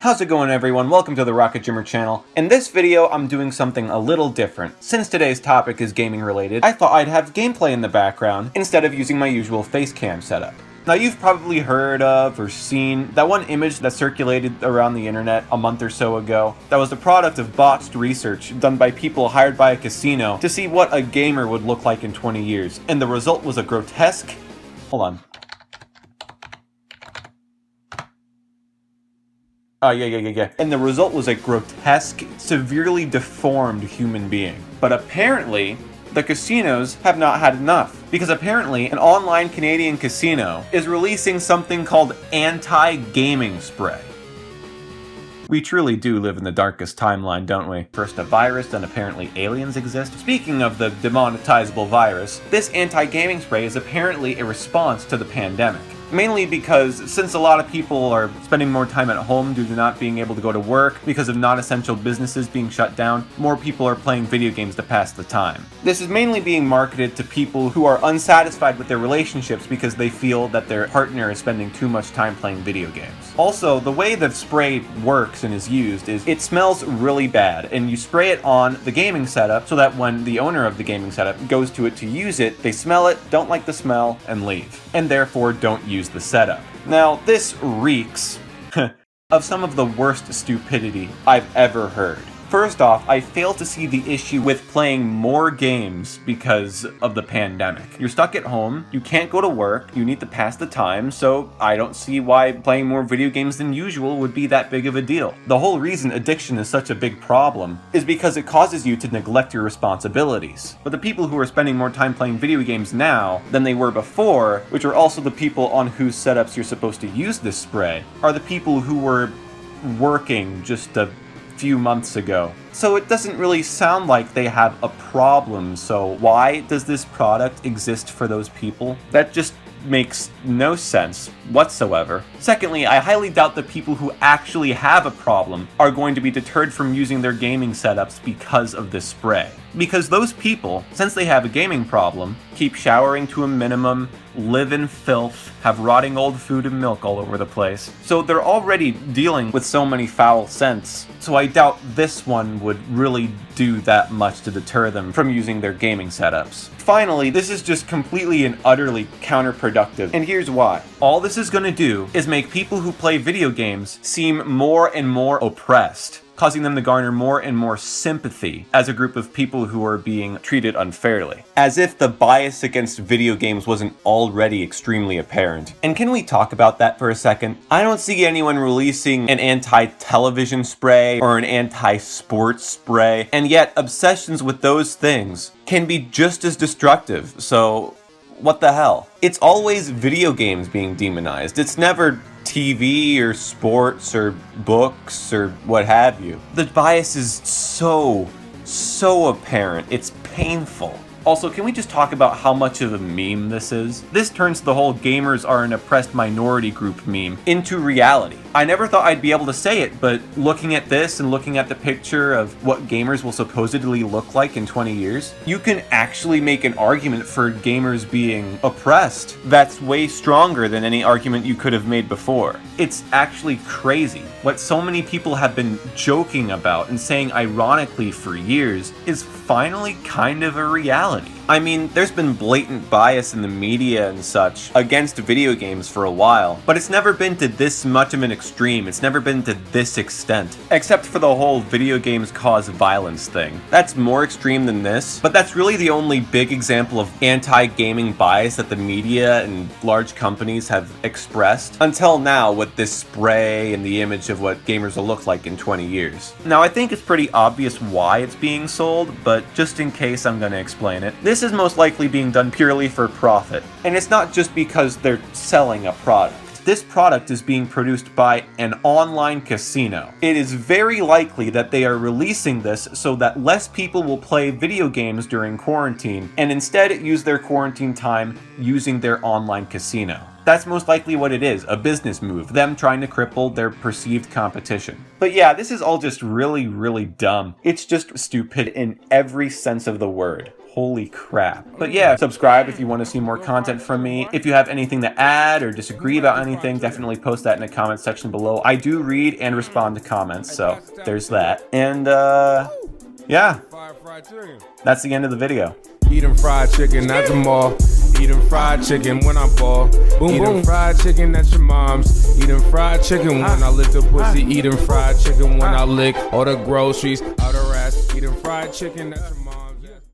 How's it going, everyone? Welcome to the Rocket Gymmer channel. In this video, I'm doing something a little different. Since today's topic is gaming related, I thought I'd have gameplay in the background instead of using my usual face cam setup. Now, you've probably heard of or seen that one image that circulated around the internet a month or so ago that was the product of botched research done by people hired by a casino to see what a gamer would look like in 20 years. And the result was a grotesque... Hold on. Yeah. And the result was a grotesque, severely deformed human being. But apparently, the casinos have not had enough. Because apparently, an online Canadian casino is releasing something called AntiGaming Spray. We truly do live in the darkest timeline, don't we? First a virus, then apparently aliens exist. Speaking of the demonetizable virus, this anti-gaming spray is apparently a response to the pandemic. Mainly because since a lot of people are spending more time at home due to not being able to go to work because of non-essential businesses being shut down, more people are playing video games to pass the time. This is mainly being marketed to people who are unsatisfied with their relationships because they feel that their partner is spending too much time playing video games. Also, the way the spray works and is used is it smells really bad, and you spray it on the gaming setup so that when the owner of the gaming setup goes to it to use it, they smell it, don't like the smell, and leave. And therefore don't use the setup. Now, this reeks of some of the worst stupidity I've ever heard. First off, I fail to see the issue with playing more games because of the pandemic. You're stuck at home, you can't go to work, you need to pass the time, so I don't see why playing more video games than usual would be that big of a deal. The whole reason addiction is such a big problem is because it causes you to neglect your responsibilities. But the people who are spending more time playing video games now than they were before, which are also the people on whose setups you're supposed to use this spray, are the people who were working just a few months ago. So it doesn't really sound like they have a problem, so why does this product exist for those people? That just makes no sense whatsoever. Secondly, I highly doubt that people who actually have a problem are going to be deterred from using their gaming setups because of this spray. Because those people, since they have a gaming problem, keep showering to a minimum, live in filth, have rotting old food and milk all over the place. So they're already dealing with so many foul scents. So I doubt this one would really do that much to deter them from using their gaming setups. Finally, this is just completely and utterly counterproductive, and here's why. All this is going to do is make people who play video games seem more and more oppressed, causing them to garner more and more sympathy as a group of people who are being treated unfairly. As if the bias against video games wasn't already extremely apparent. And can we talk about that for a second? I don't see anyone releasing an anti-television spray or an anti-sports spray, and yet obsessions with those things can be just as destructive, so what the hell? It's always video games being demonized. It's never TV or sports or books or what have you. The bias is so apparent. It's painful. Also, can we just talk about how much of a meme this is? This turns the whole gamers are an oppressed minority group meme into reality. I never thought I'd be able to say it, but looking at this and looking at the picture of what gamers will supposedly look like in 20 years, you can actually make an argument for gamers being oppressed that's way stronger than any argument you could have made before. It's actually crazy. What so many people have been joking about and saying ironically for years is finally kind of a reality. I mean, there's been blatant bias in the media and such against video games for a while, but it's never been to this much of an extreme. It's never been to this extent. Except for the whole video games cause violence thing. That's more extreme than this, but that's really the only big example of anti-gaming bias that the media and large companies have expressed until now with this spray and the image of what gamers will look like in 20 years. Now, I think it's pretty obvious why it's being sold, but just in case, I'm going to explain it. This is most likely being done purely for profit, and it's not just because they're selling a product. This product is being produced by an online casino. It is very likely that they are releasing this so that less people will play video games during quarantine and instead use their quarantine time using their online casino. That's most likely what it is, a business move, them trying to cripple their perceived competition. But yeah, this is all just really dumb. It's just stupid in every sense of the word. Holy crap. But yeah, subscribe if you want to see more content from me. If you have anything to add or disagree about anything, definitely post that in the comment section below. I do read and respond to comments, so there's that. And yeah, that's the end of the video. Eating fried chicken at the mall. Eating fried chicken when I ball. Boom, eating fried chicken at your mom's. Eating fried chicken when I lick the pussy. Eating fried chicken when I lick all the groceries out her ass. Eating fried chicken at your mom's.